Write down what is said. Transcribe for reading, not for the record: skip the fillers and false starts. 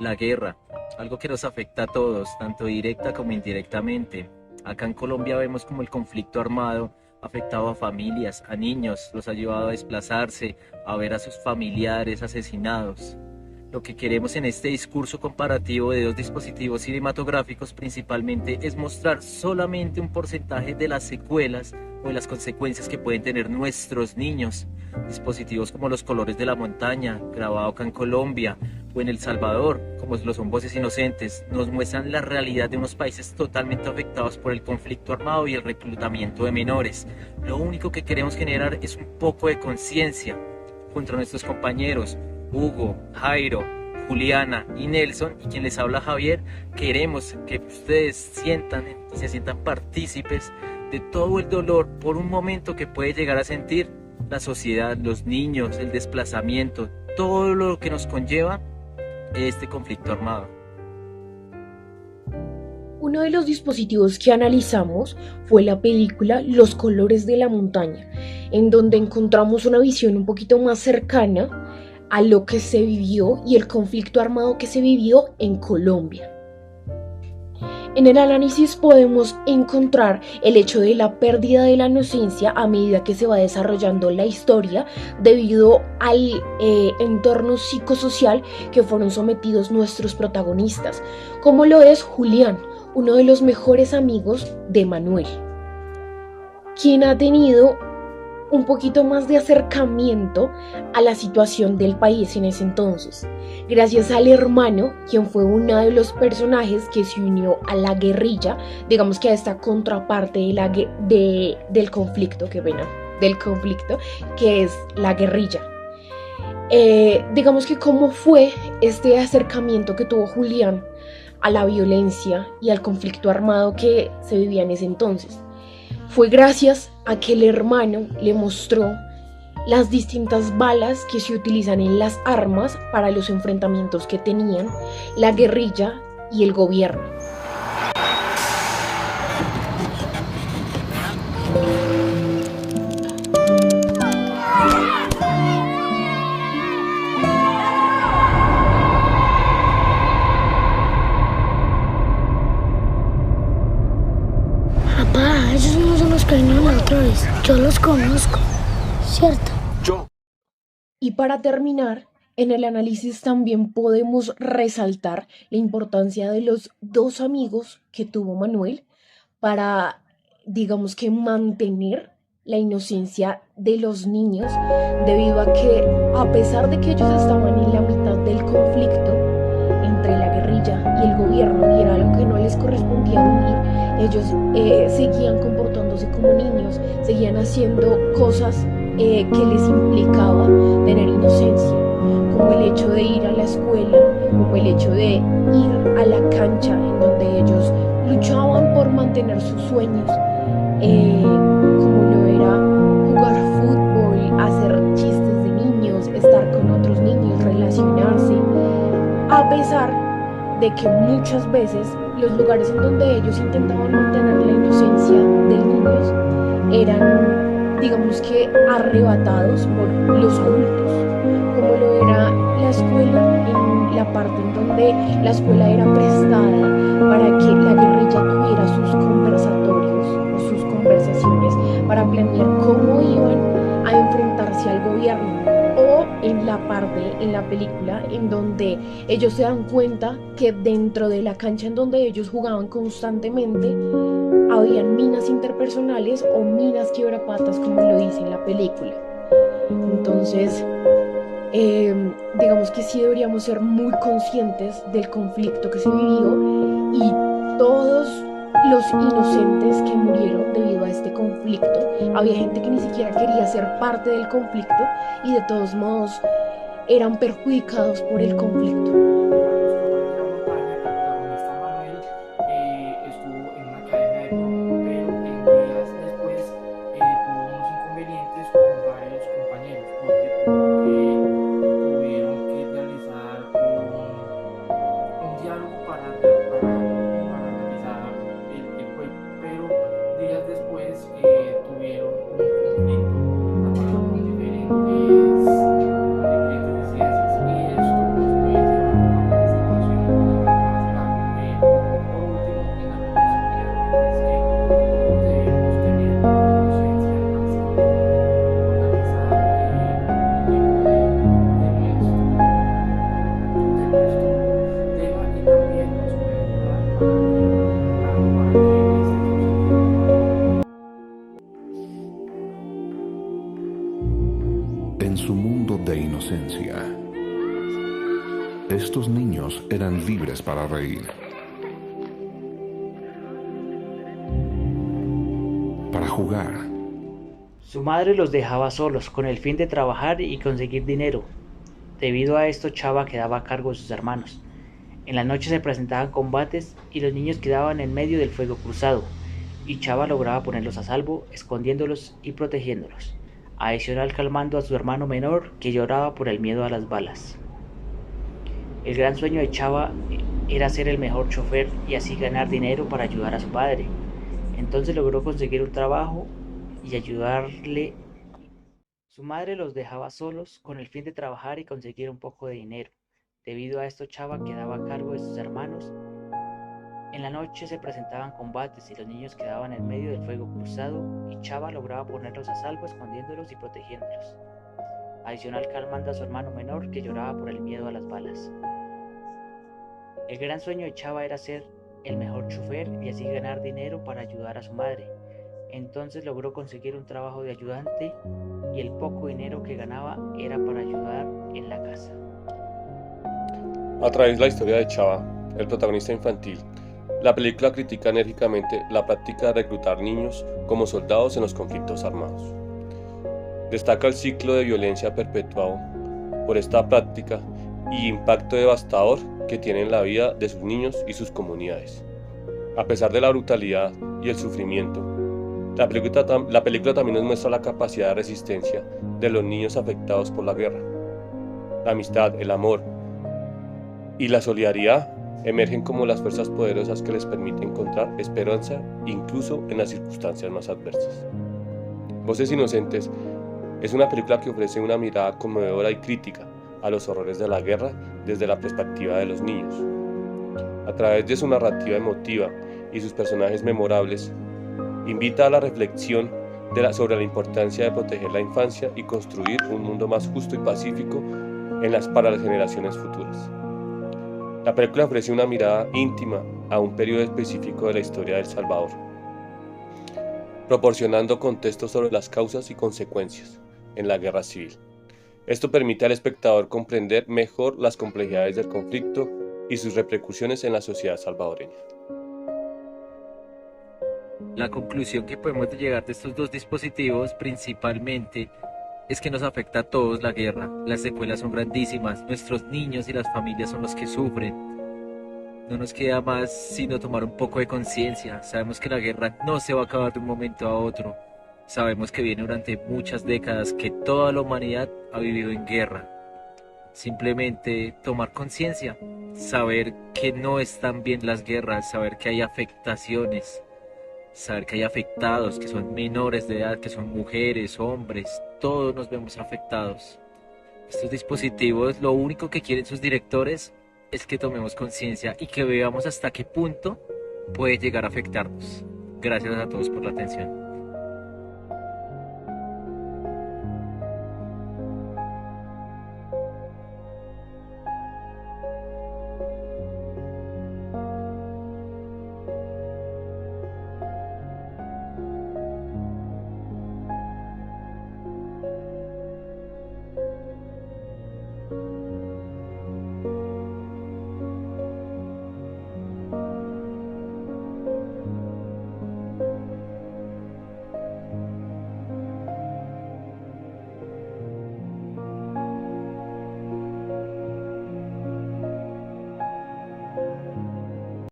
La guerra, algo que nos afecta a todos, tanto directa como indirectamente. Acá en Colombia vemos como el conflicto armado ha afectado a familias, a niños, los ha llevado a desplazarse, a ver a sus familiares asesinados. Lo que queremos en este discurso comparativo de dos dispositivos cinematográficos principalmente es mostrar solamente un porcentaje de las secuelas o de las consecuencias que pueden tener nuestros niños. Dispositivos como Los colores de la montaña, grabado acá en Colombia, o en El Salvador, como lo son Voces Inocentes, nos muestran la realidad de unos países totalmente afectados por el conflicto armado y el reclutamiento de menores. Lo único que queremos generar es un poco de conciencia contra nuestros compañeros, Hugo, Jairo, Juliana y Nelson, y quien les habla Javier. Queremos que ustedes sientan y se sientan partícipes de todo el dolor por un momento que puede llegar a sentir la sociedad, los niños, el desplazamiento, todo lo que nos conlleva este conflicto armado. Uno de los dispositivos que analizamos fue la película Los colores de la montaña, en donde encontramos una visión un poquito más cercana a lo que se vivió y el conflicto armado que se vivió en Colombia. En el análisis podemos encontrar el hecho de la pérdida de la inocencia a medida que se va desarrollando la historia debido al entorno psicosocial que fueron sometidos nuestros protagonistas, como lo es Julián, uno de los mejores amigos de Manuel, quien ha tenido un poquito más de acercamiento a la situación del país en ese entonces, gracias al hermano, quien fue uno de los personajes que se unió a la guerrilla, digamos que a esta contraparte del conflicto, que es la guerrilla. Digamos que cómo fue este acercamiento que tuvo Julián a la violencia y al conflicto armado que se vivía en ese entonces. Fue gracias a que el hermano le mostró las distintas balas que se utilizan en las armas para los enfrentamientos que tenían la guerrilla y el gobierno. Papá, ellos no son los que vinieron la otra vez. Yo los conozco, ¿cierto? Y para terminar, en el análisis también podemos resaltar la importancia de los dos amigos que tuvo Manuel para, digamos que, mantener la inocencia de los niños, debido a que, a pesar de que ellos estaban en la mitad del conflicto entre la guerrilla y el gobierno, y era algo que no les correspondía vivir, ellos seguían comportándose como niños, seguían haciendo cosas que les implicaba tener inocencia, como el hecho de ir a la escuela, como el hecho de ir a la cancha en donde ellos luchaban por mantener sus sueños, como lo era jugar fútbol, hacer chistes de niños, estar con otros niños, relacionarse, a pesar de que muchas veces los lugares en donde ellos intentaban mantener la inocencia de niños eran, digamos que, arrebatados por los adultos, como lo era la escuela, en la parte en donde la escuela era prestada para que la guerrilla tuviera sus conversatorios o sus conversaciones para planear cómo iban a enfrentarse al gobierno, o en la parte, en la película, en donde ellos se dan cuenta que dentro de la cancha en donde ellos jugaban constantemente habían minas interpersonales o minas quiebrapatas, como lo dice en la película. Entonces, digamos que sí deberíamos ser muy conscientes del conflicto que se vivió y todos los inocentes que murieron debido a este conflicto. Había gente que ni siquiera quería ser parte del conflicto y de todos modos eran perjudicados por el conflicto. Estuvo en una academia de fútbol, pero en días después tuvo unos inconvenientes con varios compañeros, porque tuvieron que realizar un diálogo para realizar el juego, pero días después tuvieron un conflicto armado con diferentes incidencias, y esto nos puede llevar estos niños eran libres para reír, para jugar, Su madre los dejaba solos con el fin de trabajar y conseguir dinero. Debido a esto, Chava quedaba a cargo de sus hermanos. En la noche se presentaban combates y los niños quedaban en medio del fuego cruzado, y Chava lograba ponerlos a salvo, escondiéndolos y protegiéndolos, adicional calmando a su hermano menor que lloraba por el miedo a las balas. El gran sueño de Chava era ser el mejor chofer y así ganar dinero para ayudar a su padre. Entonces logró conseguir un trabajo y ayudarle. Su madre los dejaba solos con el fin de trabajar y conseguir un poco de dinero. Debido a esto, Chava quedaba a cargo de sus hermanos. En la noche se presentaban combates y los niños quedaban en medio del fuego cruzado y Chava lograba ponerlos a salvo escondiéndolos y protegiéndolos. Adicional calmando a su hermano menor que lloraba por el miedo a las balas. El gran sueño de Chava era ser el mejor chofer y así ganar dinero para ayudar a su madre. Entonces logró conseguir un trabajo de ayudante y el poco dinero que ganaba era para ayudar en la casa. A través de la historia de Chava, el protagonista infantil, la película critica enérgicamente la práctica de reclutar niños como soldados en los conflictos armados. Destaca el ciclo de violencia perpetuado por esta práctica y impacto devastador que tiene en la vida de sus niños y sus comunidades. A pesar de la brutalidad y el sufrimiento, la película también nos muestra la capacidad de resistencia de los niños afectados por la guerra. La amistad, el amor y la solidaridad emergen como las fuerzas poderosas que les permiten encontrar esperanza incluso en las circunstancias más adversas. Voces Inocentes es una película que ofrece una mirada conmovedora y crítica a los horrores de la guerra desde la perspectiva de los niños. A través de su narrativa emotiva y sus personajes memorables, invita a la reflexión sobre la importancia de proteger la infancia y construir un mundo más justo y pacífico para las generaciones futuras. La película ofrece una mirada íntima a un periodo específico de la historia de El Salvador, proporcionando contexto sobre las causas y consecuencias en la guerra civil. Esto permite al espectador comprender mejor las complejidades del conflicto y sus repercusiones en la sociedad salvadoreña. La conclusión que podemos llegar de estos dos dispositivos principalmente es que nos afecta a todos la guerra. Las secuelas son grandísimas, nuestros niños y las familias son los que sufren. No nos queda más sino tomar un poco de conciencia. Sabemos que la guerra no se va a acabar de un momento a otro. Sabemos que viene durante muchas décadas, que toda la humanidad ha vivido en guerra. Simplemente tomar conciencia, saber que no están bien las guerras, saber que hay afectaciones, saber que hay afectados, que son menores de edad, que son mujeres, hombres, todos nos vemos afectados. Estos dispositivos, lo único que quieren sus directores es que tomemos conciencia y que veamos hasta qué punto puede llegar a afectarnos. Gracias a todos por la atención.